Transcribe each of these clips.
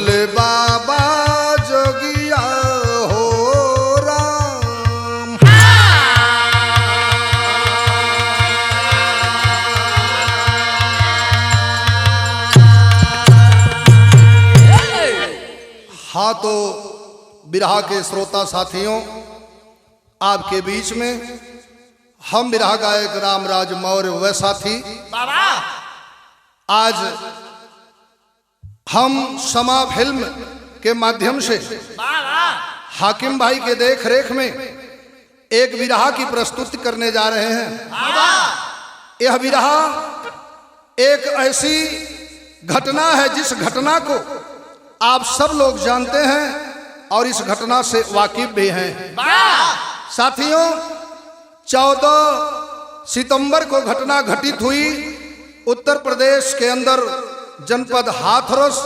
भोले बाबा जोगिया हो राम। हाँ तो बिरहा के श्रोता साथियों, आपके बीच में हम बिरहा गायक रामराज मौर्य व साथी आज हम समा फिल्म के माध्यम से हाकिम भाई के देख रेख में एक बिरहा की प्रस्तुति करने जा रहे हैं। यह बिरहा एक ऐसी घटना है जिस घटना को आप सब लोग जानते हैं और इस घटना से वाकिफ भी हैं। साथियों, 14 सितंबर को घटना घटित हुई उत्तर प्रदेश के अंदर जनपद हाथरस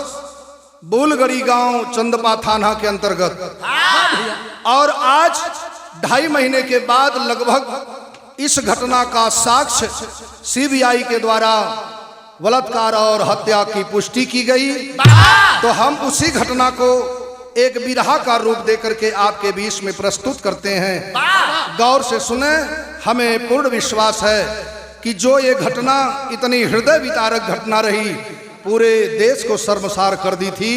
बुलगड़ी गांव चंदपा थाना के अंतर्गत, और आज 2.5 महीने के बाद लगभग इस घटना का साक्ष्य सीबीआई के द्वारा बलात्कार और हत्या की पुष्टि की गई। तो हम उसी घटना को एक बिरहा का रूप देकर के आपके बीच में प्रस्तुत करते हैं। गौर से सुने, हमें पूर्ण विश्वास है कि जो ये घटना इतनी हृदय विदारक घटना रही, पूरे देश को शर्मसार कर दी थी।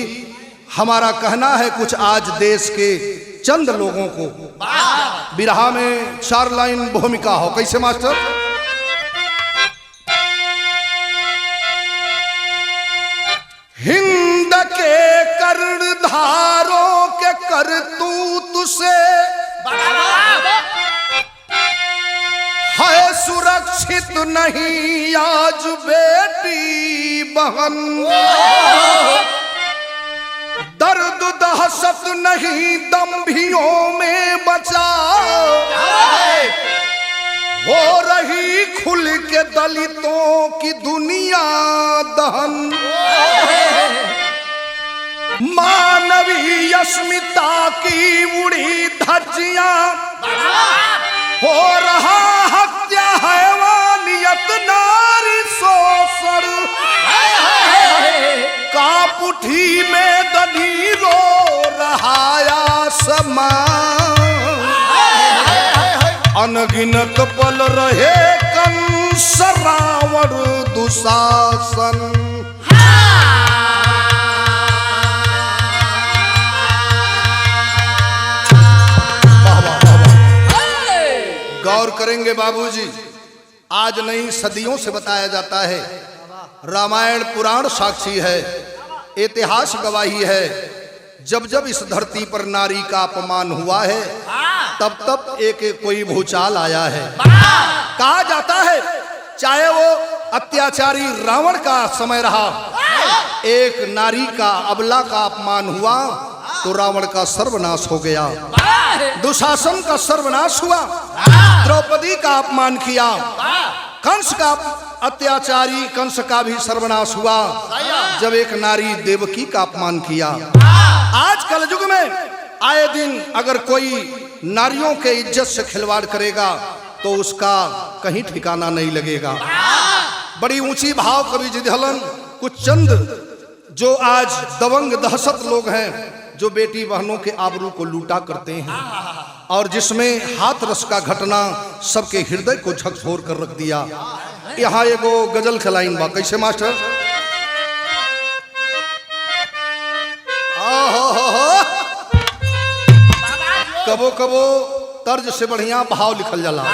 हमारा कहना है कुछ आज देश के चंद लोगों को बिरहा में 4 लाइन भूमिका हो। कैसे मास्टर? हिंद के कर्णधारों के करतूत से है सुरक्षित नहीं आज बेटी बहन, दर्द दहशत नहीं दंभियों में बचा, हो रही खुल के दलितों की दुनिया दहन, मानवीय अस्मिता की उड़ी धज्जियां, हो रहा हत्या हैवानियत नारी शोषण, कापुठी में दधी रो रहा आसमान, अनगिनत पल रहे कंस रावण दुशासन। गौर करेंगे बाबूजी, आज नहीं सदियों से बताया जाता है, रामायण पुराण साक्षी है, इतिहास गवाही है, जब जब इस धरती पर नारी का अपमान हुआ है तब तब एक कोई भूचाल आया है। कहा जाता है चाहे वो अत्याचारी रावण का समय रहा, एक नारी का अबला का अपमान हुआ तो रावण का सर्वनाश हो गया, दुशासन का सर्वनाश हुआ, द्रौपदी का अपमान किया, कंस का अत्याचारी कंस का भी सर्वनाश हुआ जब एक नारी देवकी का अपमान किया। आज कलयुग में आए दिन अगर कोई नारियों के इज्जत से खिलवाड़ करेगा तो उसका कहीं ठिकाना नहीं लगेगा। बड़ी ऊंची भाव कवि जी धलन कुछ चंद जो आज दबंग दहशत लोग हैं जो बेटी बहनों के आबरू को लूटा करते हैं, और जिसमें हाथरस का घटना सबके हृदय को झकझोर कर रख दिया। यहाँ एगो गजल के लाइन बा। कैसे मास्टर? कबो कबो तर्ज से बढ़िया भाव लिखल जाला।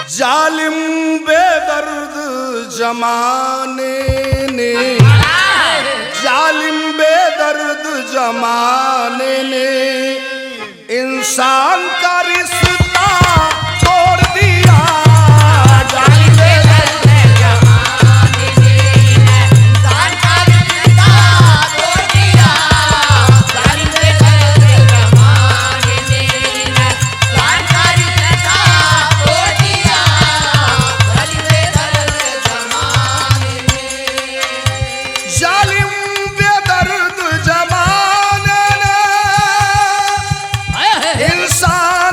जालिम बेदर्द जमाने ने, जालिम बेदर्द जमाने ने इंसान का रिश्ता तोड़ दिया, जालिम बेदर्द जमाने ने इंसान का रिश्ता तोड़ दिया, जालिम बेदर्द जमाने ने इंसान का रिश्ता तोड़ दिया, जालिम बेदर्द जमाने ने, जालिम बेदर्द जमाने ने इंसान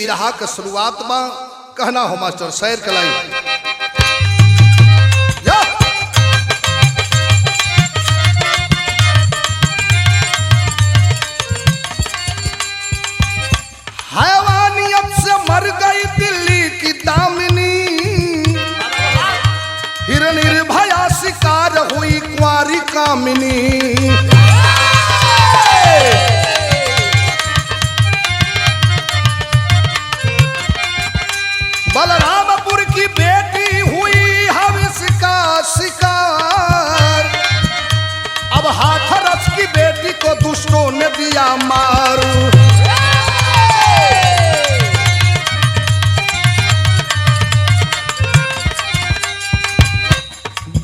बिरहा के शुरुआत में कहना हो मास्टर शेर कलाई हैवानियत से मर गई दिल्ली की दामिनी, फिर निर्भया शिकार हुई कुंवारी कामिनी। बलरामपुर की बेटी हुई हविष का शिकार, अब हाथरस की बेटी को दुष्टों ने दिया मार।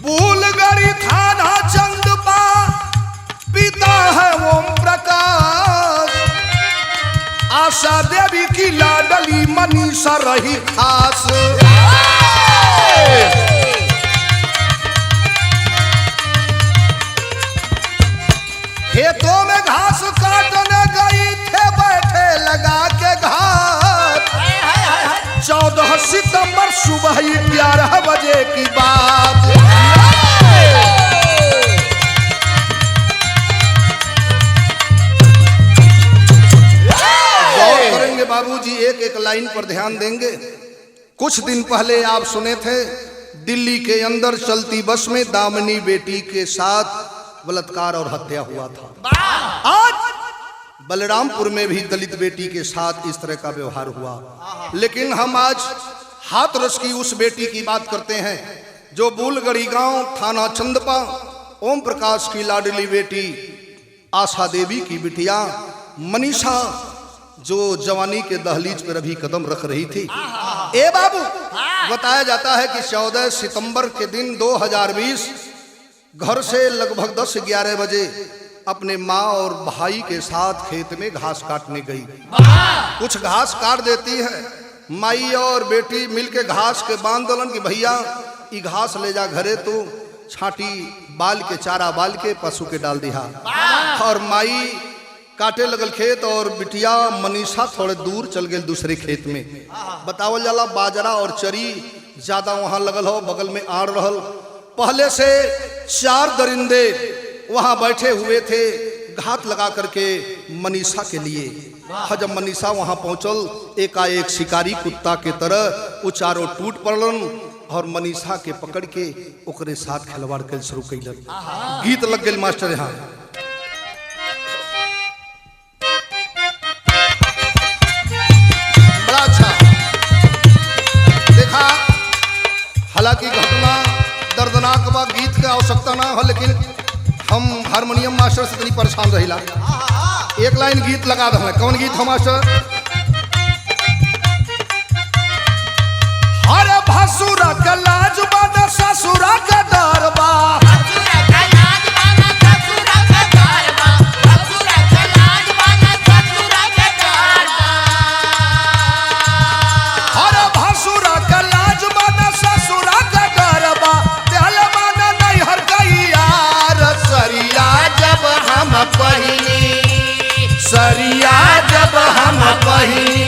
बूलगढ़ी थाना चंदपा पिता है ओम प्रकाश, आशा देवी की लाडली मनीषा रही खास। खेतों में घास काटने गई थे बैठे लगा के घाट, 14 सितंबर सुबह 11 बजे की बात। करेंगे बाबूजी, एक एक लाइन पर ध्यान देंगे। कुछ दिन पहले आप सुने थे दिल्ली के अंदर चलती बस में दामिनी बेटी के साथ बलात्कार और हत्या हुआ था। आज बलरामपुर में भी दलित बेटी के साथ इस तरह का व्यवहार हुआ, लेकिन हम आज हाथरस की उस बेटी की बात करते हैं जो बूलगढ़ी गांव थाना चंदपा ओम प्रकाश की लाडली बेटी आशा देवी की बिटिया मनीषा जो जवानी के दहलीज पर अभी कदम रख रही थी। ए बाबू, बताया जाता है कि 14 सितंबर के दिन 2020 घर से लगभग 10-11 बजे अपने माँ और भाई के साथ खेत में घास काटने गई। कुछ घास काट देती है, माई और बेटी मिलके घास के बांध दलन कि भैया ये घास ले जा घरे, तो छाटी बाल के चारा बाल के पशु के डाल दिया। और माई काटे लगल खेत और बिटिया मनीषा थोड़े दूर चल गए दूसरे खेत में। बतावल जाला बाजरा और चरी ज्यादा वहां लगल हो, बगल में आड़ रहल। पहले से 4 दरिंदे वहां बैठे हुए थे घात लगा करके मनीषा के लिए। जब मनीषा वहां पहुंचल, एकाएक शिकारी कुत्ता के तरह वो चारों टूट पड़लन और मनीषा के पकड़ के ओकरे साथ खिलवाड़ कर शुरू कैलन। गीत लग गए मास्टर यहाँ। बड़ा अच्छा देखा, हालांकि घटना दर्दनाक बा, गीत का आवश्यकता ना हो, लेकिन हम हारमोनियम मास्टर से इतनी परेशान रहिला। एक लाइन गीत लगा दो। कौन गीत हो मास्टर? हर भसुरा का लाज बाना ससुरा का डरबा, सरिया जब हम पहिनी।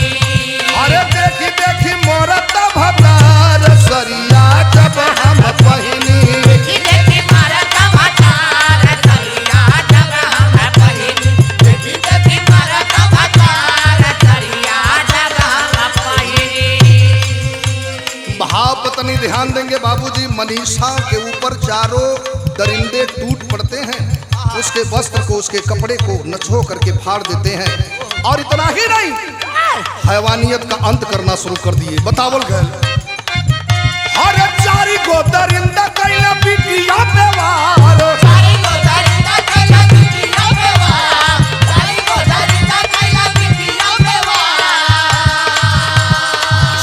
अरे देखी देखी मोरत भतार, सरिया जब हम पहिनी। देखी देखी मोरत भतार, सरिया जब हम पहिनी। देखी देखी मोरत भतार, सरिया जब हम पहिनी। भाव पत्नी ध्यान देंगे बाबूजी। मनीषा के ऊपर चारों दरिंदे टूट पड़ते हैं, उसके वस्त्र को, उसके कपड़े को नचो करके फाड़ देते हैं। और इतना ही नहीं, हैवानियत का अंत करना शुरू कर दिए। बतावल गए हर 4 गो दरिंदा कैला बिटिया पे वार, 4 गो दरिंदा कैला बिटिया पे वार, 4 गो दरिंदा कैला बिटिया पे वार,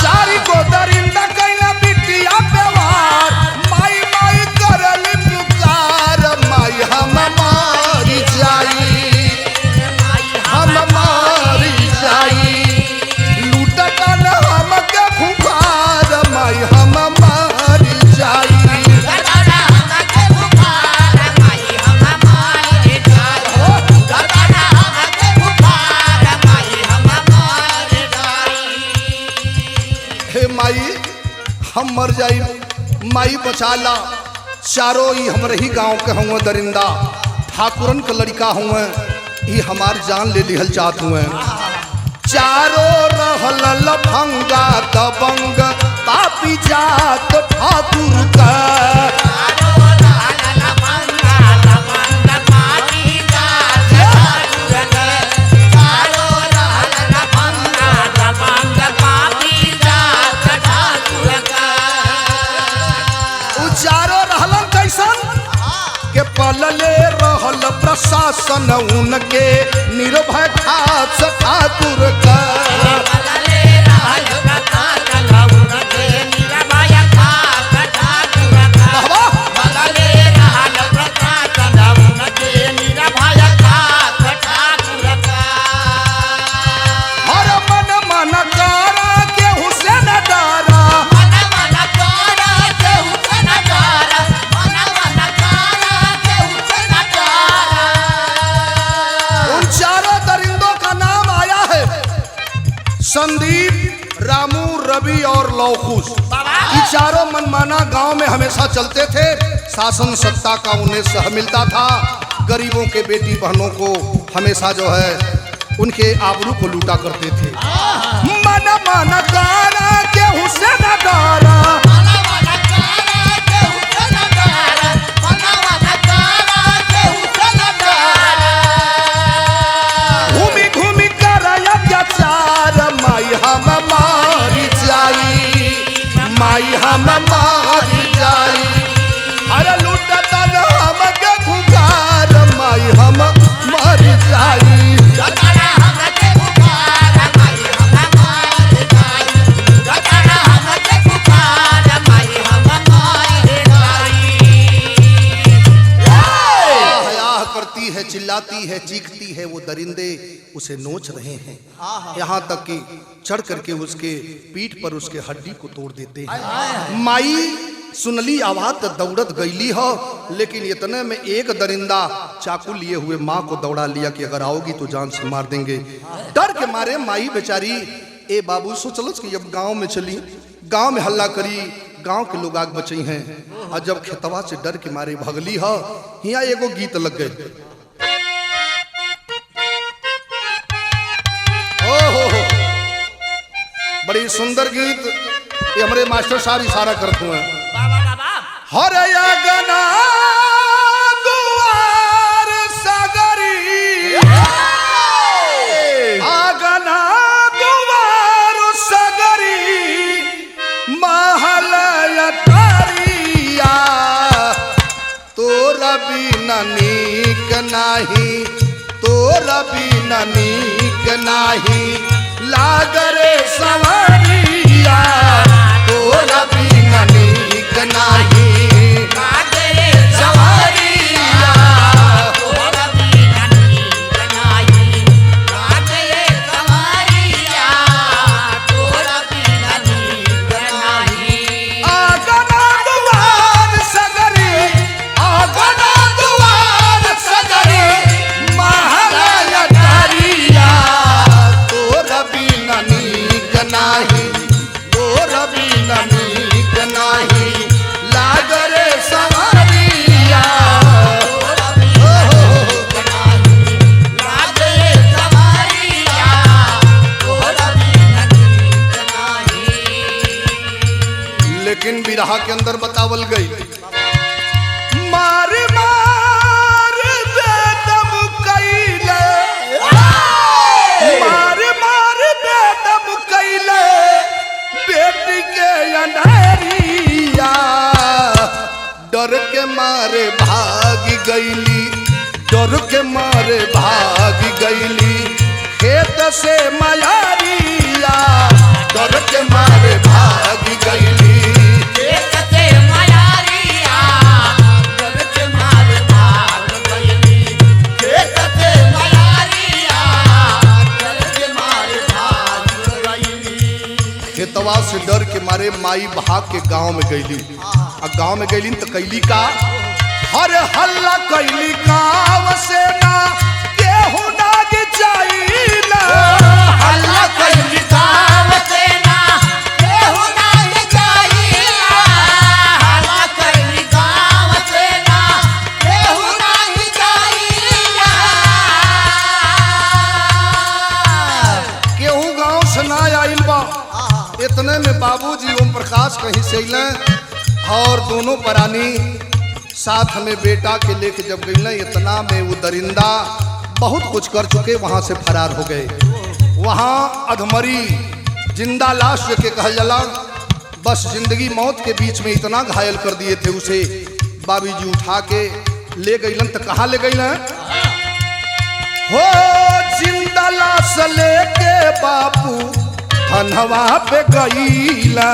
4 गो दरिंदा कैला बिटिया पे वार। माई माई करली पुकार, माई हम मारी जाई, हम मारी जाई। लूटता न हम के फुकार, माई हम मारी जाई। लूटता न हम के फुकार, माई हम मर जाई, माई बचाला। चारों ही हमरे ही गांव के हुए दरिंदा, ठाकुरन का लड़का हुए, ये हमार जान ले लिहल चाहत हुए। चारों रहल लफंगा दबंग पापी जात ठाकुर का। चारों रहलन कैसन के पलले रहल प्रशासन उनके निर्भय खास ठाकुर का। संदीप, रामू, रवि और लौकुश, ये चारों मनमाना गांव में हमेशा चलते थे। शासन सत्ता का उन्हें सह मिलता था। गरीबों के बेटी बहनों को हमेशा जो है उनके आबरू को लूटा करते थे। मन मन गारा के हुसैन गारा, घूमी घूमी कर अत्याचार, माई हम मारी जाई, माई हम मारी जाई। अरे लूटता न हम के खुकार, माई हम मारी जाई। करती है, चिल्लाती है, चीखती है, वो दरिंदे उसे नोच रहे हैं। यहाँ तक कि चढ़ करके उसके पीठ पर उसके हड्डी को तोड़ देते हैं। माई सुनली आवाज तो दौड़त गईली हो, लेकिन इतने में एक दरिंदा चाकू लिए हुए माँ को दौड़ा लिया कि अगर आओगी तो जान से मार देंगे। डर के मारे माई बेचारी ए बाबू सोचलस कि अब गांव में चली, गांव में हल्ला करी, गांव के लोग आग बचे हैं। और जब खेतवा से डर के मारे भगली हो, यहाँ एगो गीत लग गए। ओहो, बड़ी सुंदर गीत, ये हमारे मास्टर साहब इशारा करते हैं। हर गना दुआर सगरी, आगना दुआर सगरी, महल अटारिया, तोरा बिना नीक नाही, तोरा बिना नीक नाही, लागरे सवारिया, तोरा बिना नीक नाही, लागरे सवारिया, तोरा बिना नीक नाही, लागरे सवारिया, तोरा बिना नीक नाही। आगना दुआर सगरी, आगना दुआर सगरी, महल अटारिया, तोरा बिना नीक नाही, तोरा बिना नीक नाही, लागरे सवारिया, तोरा बिना नीक नाही, लागरे सवारिया, तोरा बिना नीक नाही। लेकिन बिरहा के अंदर बतावल गई, मार मार बेदम कैले, मार मार बेदम कैले, बेटी के अंधेरिया, डर के मारे भाग गईली, डर के मारे भाग गईली, खेत से मयारिया, डर के मारे भाग गईली, खेत से मयारिया, डर के मारे भाग गईली, खेत से मयारिया, डर के मारे भाग गईली। खेतवा से डर के मारे माई भाग के गांव में गईली। और गांव में गईली तो कैली का, हर हल्ला कैली गांव से ना केहू नाग जाइला, हल्ला कैली गांव से ना केहू नाग जाइला, इतने में बाबूजी ओम प्रकाश कहीं से अइलें और दोनों प्राणी साथ में बेटा के लेके जब गई, इतना में वो दरिंदा बहुत कुछ कर चुके वहां से फरार हो गए। वहां अधमरी जिंदा लाश के कहल जाला, बस जिंदगी मौत के बीच में इतना घायल कर दिए थे उसे। बाबूजी उठा के ले गईलन, तो कहाँ ले गईलन? हो जिंदा लाश लेके बापू धनवा पे गईला,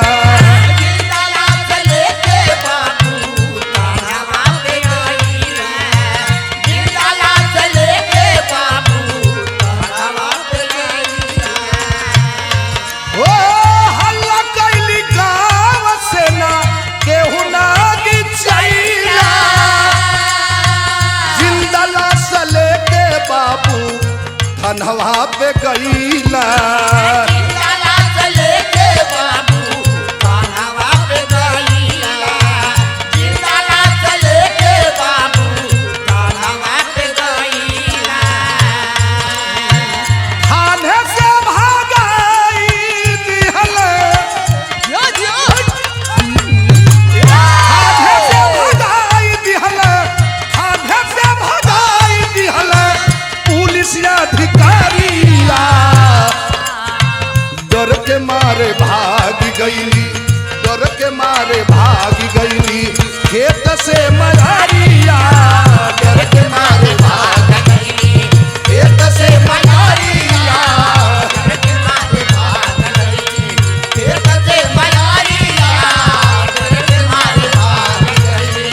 धनवा पे गईला। थाने से भागाई दिहल, थाने से भगाई दिहल, थाने से भगाई दिहल पुलिस अधिकारिया। डर के मारे भाग गईली, डर के मारे भाग गईली खेत से मरारिया। डर के मारे भाग गईली खेत से मरारिया, डर के मारे भाग गईली खेत से मरारिया, डर के मारे भाग गईली।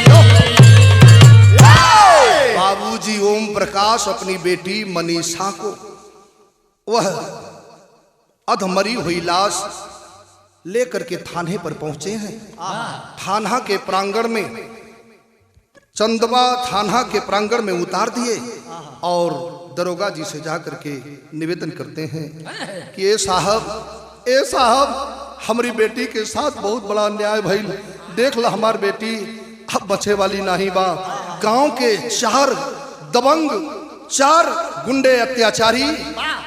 बाबूजी ओम प्रकाश अपनी बेटी मनीषा को वह अधमरी हुई लाश लेकर के थाने पर पहुंचे हैं। थाना के प्रांगण में, चंदवा थाना के प्रांगण में उतार दिए और दरोगा जी से जाकर के निवेदन करते हैं कि ए साहब हमारी बेटी के साथ बहुत बड़ा अन्याय भइल। देख ला हमार बेटी अब बचे वाली नहीं बा। गांव के 4 दबंग, 4 गुंडे अत्याचारी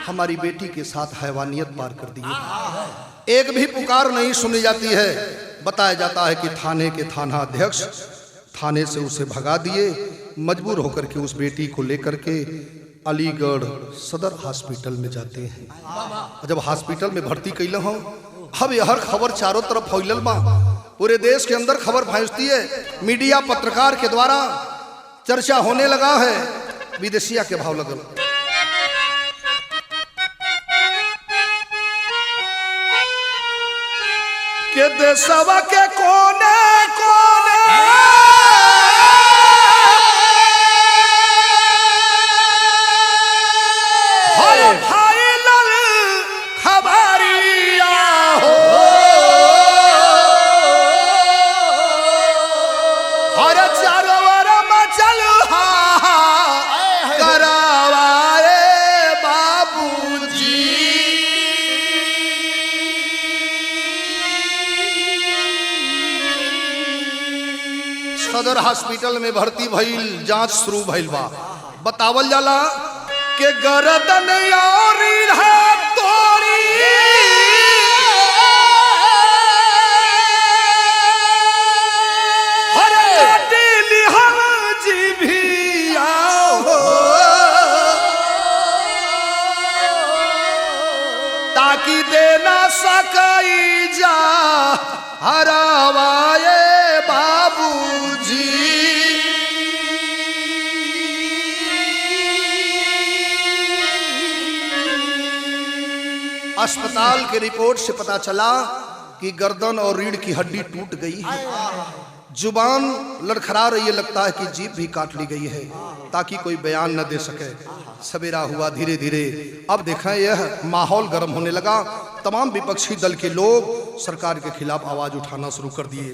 हमारी बेटी के साथ हैवानियत पार कर दिए। एक भी पुकार नहीं सुनी जाती है। बताया जाता है कि थाने के थाना अध्यक्ष थाने से उसे भगा दिए। मजबूर होकर के उस बेटी को लेकर के अलीगढ़ सदर हॉस्पिटल में जाते हैं। जब हॉस्पिटल में भर्ती कैल हो, अब यह खबर चारों तरफ फैलल बा, पूरे देश के अंदर खबर पहुंचती है। मीडिया पत्रकार के द्वारा चर्चा होने लगा है। विदेशिया के भाव लगल, के देशवा के कोने कोने हर फाइनल खबरिया हो, हर चारों मचल करावाए बाबूजी। सदर हॉस्पिटल में भर्ती भइल, जांच शुरू भइल बा। बतावल जाला के गर्दन और रीढ़ा तोड़ी, हर काटी लिहल जीभिया हो, ताकि दे ना सकई जा हरावाए बाबूजी। अस्पताल के रिपोर्ट से पता चला कि गर्दन और रीढ़ की हड्डी टूट गई है। जुबान लड़खड़ा रही है, लगता है कि जीभ भी काट ली गई है ताकि कोई बयान न दे सके। सवेरा हुआ धीरे धीरे। अब देखा यह माहौल गर्म होने लगा। तमाम विपक्षी दल के लोग सरकार के खिलाफ आवाज उठाना शुरू कर दिए।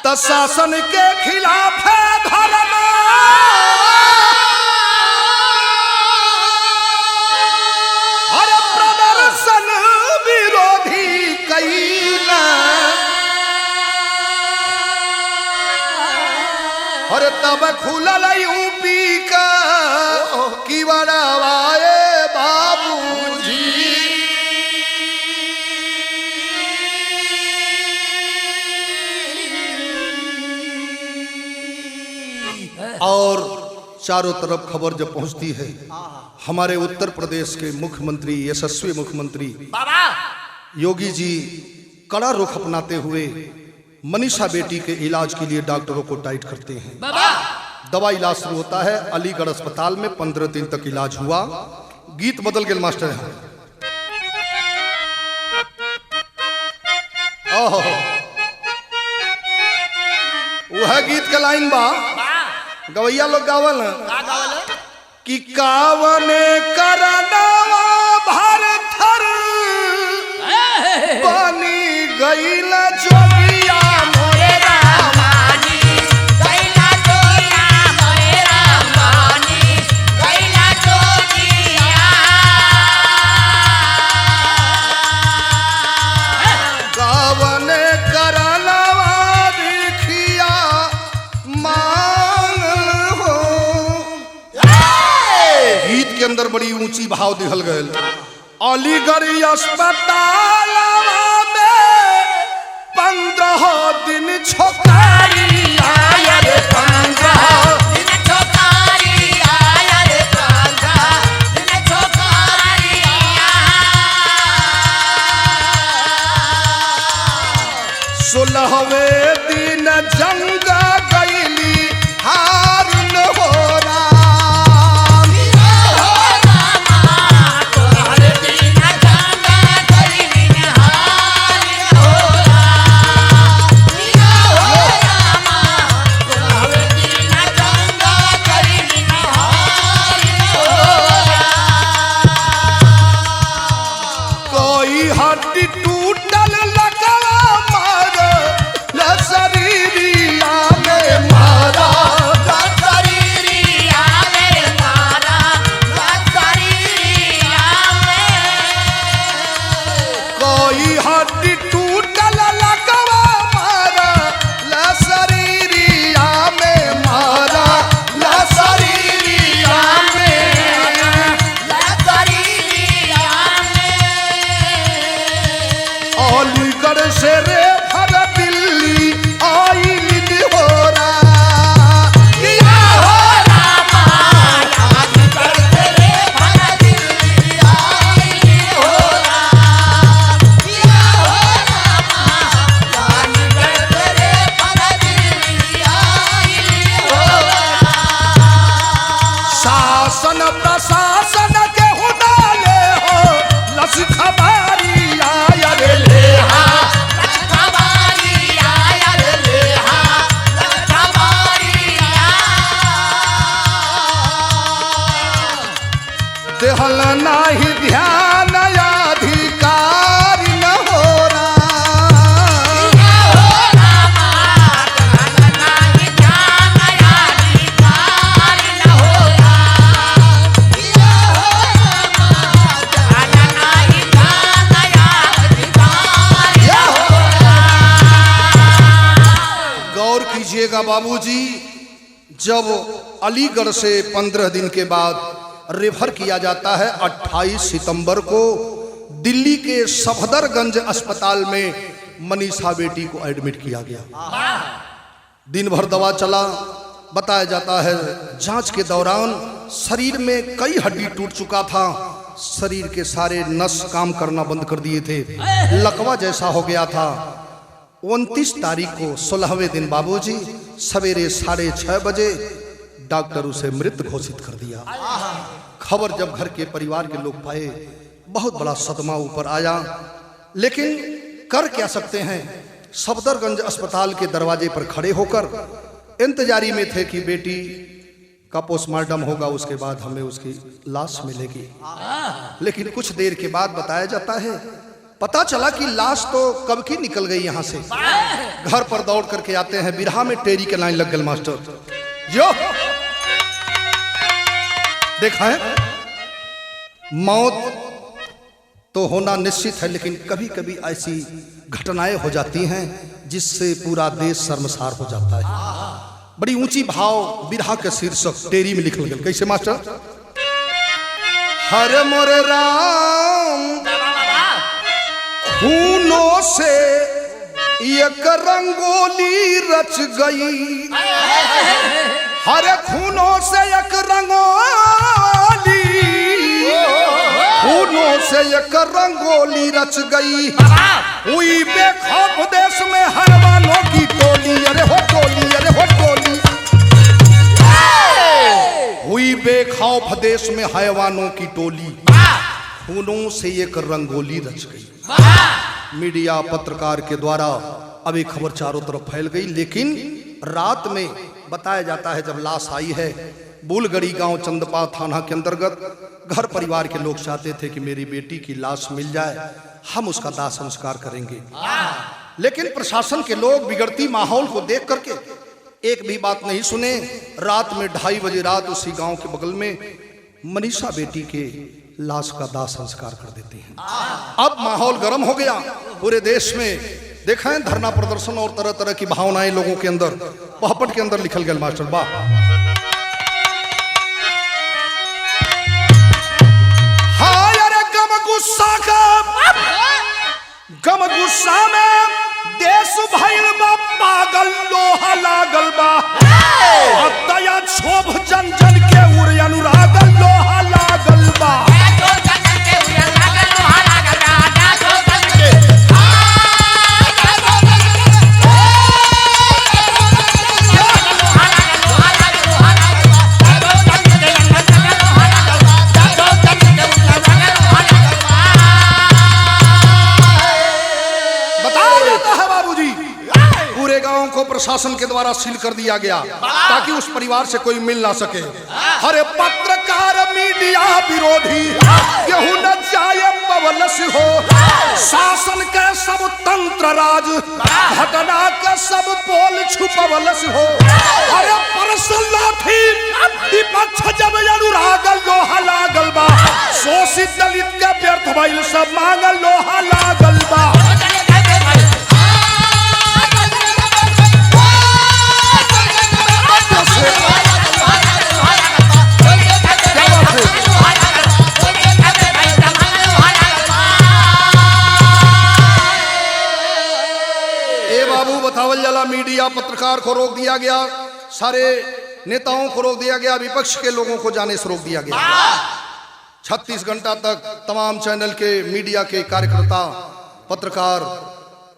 तो शासन के खिलाफ है धर्म, हर प्रदर्शन विरोधी कैला, और तब खुलल यूपी का की बड़ावाए बाबूजी। चारों तरफ खबर जब पहुंचती है, हमारे उत्तर प्रदेश के मुख्यमंत्री, यशस्वी मुख्यमंत्री योगी जी कड़ा रुख अपनाते हुए मनीषा बेटी के इलाज के लिए डॉक्टरों को टाइट करते हैं। दवा इलाज शुरू होता है। अलीगढ़ अस्पताल में 15 दिन तक इलाज हुआ। गीत बदल गए मास्टर है। ओहो, वह गीत का लाइन बा गवैया लोग गावल कि कावने करनवा भारथर बनी गईल जोगिया मोरे रामानी गईला जोगिया मोरे रामानी गईला जोगिया कावने करनवा दिखिया मांग हो। गीत के अंदर बड़ी ऊंची भाव दिखल गए। अलीगढ़ अस्पताल में 15 दिन छोकारी आया रे 15 दिन छोकारी आया रे 15 दिन छोकारी आया। 16वें दिन जंग गईली हार न हो देहल नाही ध्यान अधिकार न हो गौर कीजिएगा बाबूजी, जब अलीगढ़ से 15 दिन के बाद रेफर किया जाता है 28 सितंबर को दिल्ली के सफदरगंज अस्पताल में मनीषा बेटी को एडमिट किया गया। दिन भर दवा चला। बताया जाता है जांच के दौरान शरीर में कई हड्डी टूट चुका था। शरीर के सारे नस काम करना बंद कर दिए थे। लकवा जैसा हो गया था। 29 तारीख को 16वें दिन बाबूजी सवेरे 6:30 बजे डॉक्टर उसे मृत घोषित कर दिया। खबर जब घर के परिवार के लोग पाए, बहुत बड़ा सदमा ऊपर आया। लेकिन कर क्या सकते हैं, सफदरगंज अस्पताल के दरवाजे पर खड़े होकर इंतजारी में थे कि बेटी का पोस्टमार्टम होगा, उसके बाद हमें उसकी लाश मिलेगी। लेकिन कुछ देर के बाद बताया जाता है, पता चला कि लाश तो कब की निकल गई यहाँ से। घर पर दौड़ करके आते हैं, बिरहा में टेरी के लाइन लग गए मास्टर जो देखा है। मौत तो होना निश्चित है, लेकिन कभी कभी ऐसी घटनाएं हो जाती हैं जिससे पूरा देश शर्मसार हो जाता है। बड़ी ऊंची भाव बिरहा के शीर्षक टेरी में लिखल गया। कैसे मास्टर? हर मोर राम खूनों से एक रंगोली रच गई, हरे खूनों से एक रंगोली, खूनों से एक रंगोली रच गई, हुई बेखौफ देश में हरवानों की टोली। अरे हो टोली, अरे हो टोली, हुई बेखौफ देश में हैवानों की टोली, खूनों से एक रंगोली रच गई। मीडिया पत्रकार के द्वारा अब एक खबर चारों तरफ फैल गई, लेकिन रात में बताया जाता है जब लाश आई है बुलगड़ी गांव चंदपा थाना के अंतर्गत, घर परिवार के लोग चाहते थे कि मेरी बेटी की लाश मिल जाए, हम उसका दाह संस्कार करेंगे। लेकिन प्रशासन के लोग बिगड़ती माहौल को देख करके एक भी बात नहीं सुने। रात में 2:30 बजे रात उसी गांव के बगल में मनीषा बेटी के लाश का दाह संस्कार कर देते हैं। अब माहौल गर्म हो गया पूरे देश में। देखा है धरना प्रदर्शन और तरह तरह की भावनाएं लोगों के अंदर, पहपट के अंदर लिखल गया मास्टर बा। हाय अरे गम गुस्सा का, गम गुस्सा में देश भइल बा पागल, लोहा लागल बा दया क्षोभ जन जन के उड़ अनुरागल, लोहा लागल बा। प्रशासन के द्वारा सील कर दिया गया ताकि उस परिवार से कोई मिल ना सके। हरे पत्रकार मीडिया विरोधी केहू न जाए पवलस हो, शासन के सब तंत्र राज घटना के सब पोल छुपवलस हो। अरे परस लाठी विपक्ष जब अनुरागल, लोहा लागल बा शोषित दलित के व्यर्थ भइल सब मांगल, लोहा लागल बा। बतावल जला मीडिया पत्रकार को रोक दिया गया, सारे नेताओं को रोक दिया गया, विपक्ष के लोगों को जाने से रोक दिया गया। 36 घंटा तक तमाम चैनल के मीडिया के कार्यकर्ता पत्रकार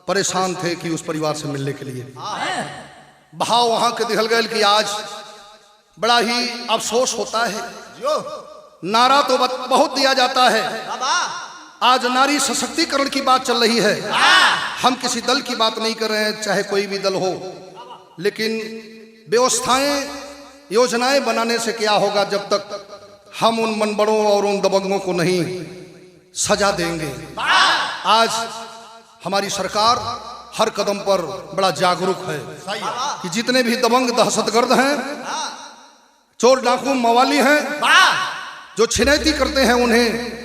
परेशान थे कि उस परिवार से मिलने के लिए। भाव वहां के दिखल गए कि आज बड़ा ही अफसोस होता है। नारा तो बहुत दिया जाता है, आज नारी सशक्तिकरण की बात चल रही है। हम किसी दल की बात नहीं कर रहे हैं, चाहे कोई भी दल हो, लेकिन व्यवस्थाएं योजनाएं बनाने से क्या होगा जब तक हम उन मनबड़ों और उन दबंगों को नहीं सजा देंगे। आज हमारी सरकार हर कदम पर बड़ा जागरूक है कि जितने भी दबंग दहशतगर्द हैं, चोर डाकू मवाली हैं, जो छिनैती करते हैं, उन्हें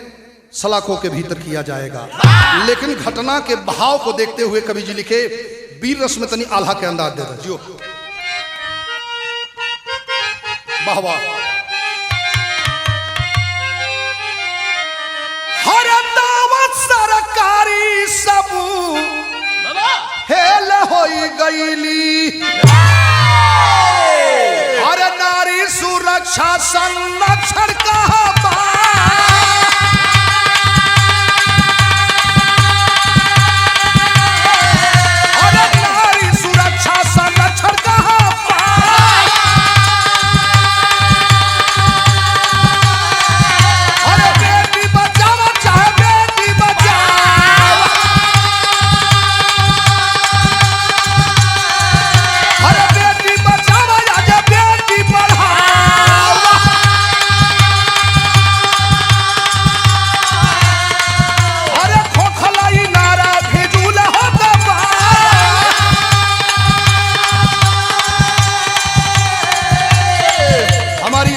सलाखों के भीतर किया जाएगा। लेकिन घटना के भाव को देखते हुए कवि जी लिखे, वीर रस में तनी आल्हा के अंदाज दे रहे। वाह वाह। हर दावत सरकारी सब हेल होई गईली, हर नारी सुरक्षा संरक्षण कहा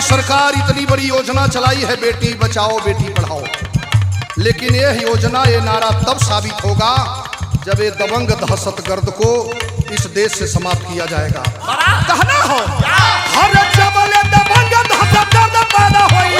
सरकार इतनी बड़ी योजना चलाई है, बेटी बचाओ बेटी पढ़ाओ, लेकिन यह योजना, ये नारा तब साबित होगा जब ये दबंग दहशतगर्द को इस देश से समाप्त किया जाएगा। कहना हो हर जबल दबंग दहशतगर्द पैदा होई,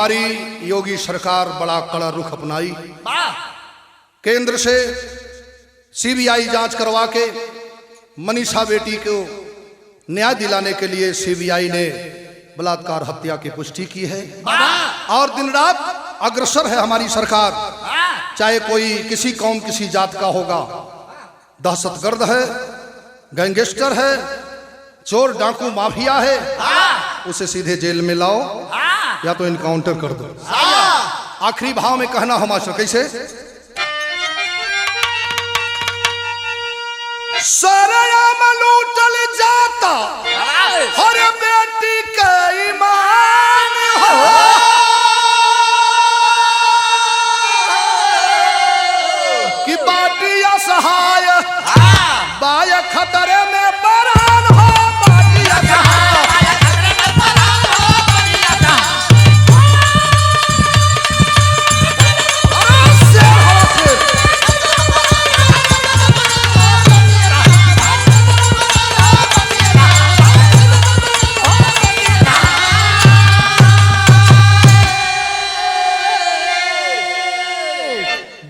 हमारी योगी सरकार बड़ा कड़ा रुख अपनाई। केंद्र से सीबीआई जांच करवा के मनीषा बेटी को न्याय दिलाने के लिए सीबीआई ने बलात्कार हत्या की पुष्टि की है और दिन रात अग्रसर है हमारी सरकार। चाहे कोई किसी कौम किसी जात का होगा, दहशतगर्द है, गैंगस्टर है, चोर डाकू माफिया है, उसे सीधे जेल में लाओ या तो इनकाउंटर कर दो। आखिरी भाव में कहना हो मास्टर कैसे, सरयाम लूटल जाता हर बेटी के ईमान हो, कि बाटी असहाय बाय खतरे में परान हो, बाटी असहाय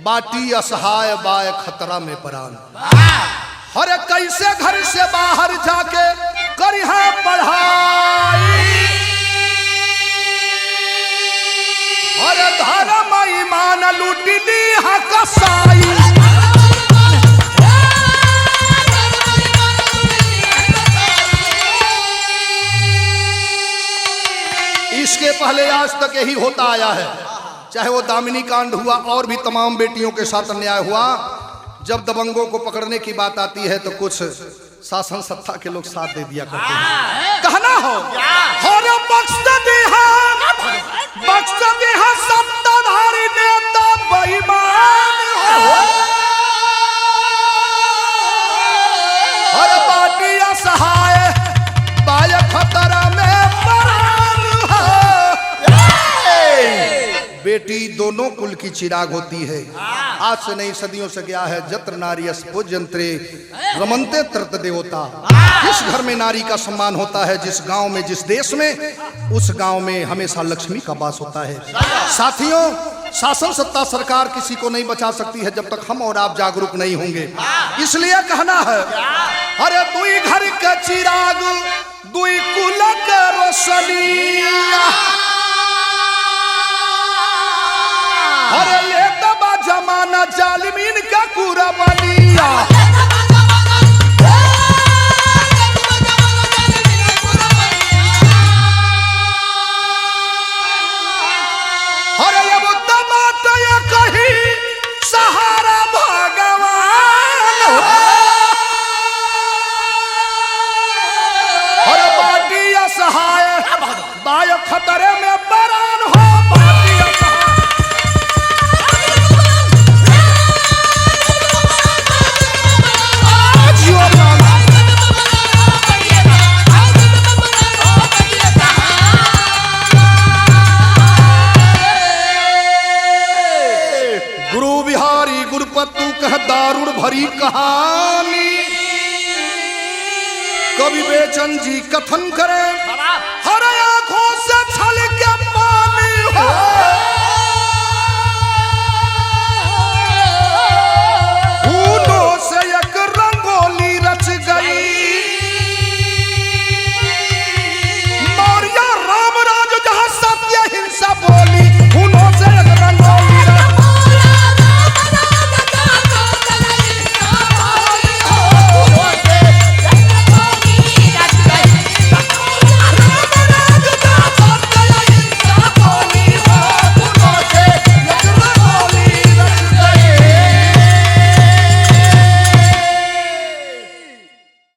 बाटी असहाय बाय खतरा में परान। हर कैसे घर से बाहर जाके करिहा पढ़ाई, हर धर्म ईमान लूटली हा कसाई। इसके पहले आज तक यही होता आया है, चाहे वो दामिनी कांड हुआ और भी तमाम बेटियों के साथ अन्याय हुआ। जब दबंगों को पकड़ने की बात आती है तो कुछ शासन सत्ता के लोग साथ दे दिया करते हैं। कहना हो बख्श दिया सत्ताधारी नेता बेईमान हो, हर बाटी असहाय बाय खतरा में परान हो। बेटी दोनों कुल की चिराग होती है। आज से नहीं सदियों से गया है, जत्र नारी पूज्यंत्रे रमन्ते तृत देवता। जिस घर में नारी का सम्मान होता है, जिस गांव में, जिस देश में, उस गांव में हमेशा लक्ष्मी का वास होता है। साथियों, शासन सत्ता सरकार किसी को नहीं बचा सकती है जब तक हम और आप जागरूक नहीं होंगे। इसलिए कहना है, अरे दुई घर के चिराग दुई कुल के रोशनिया, अरे ले दबा जमाना जालिमीन का कुर्बानिया। अरे अब दबात ये कही सहारा भगवान, अरे बाटी असहाय बाय खतरे में परान हो, बाटी असहाय। गुरु बिहारी गुरुपतु कह दारुण भरी कहानी, कवि बेचन जी कथन करें, हर आंखों से छलके पानी हो।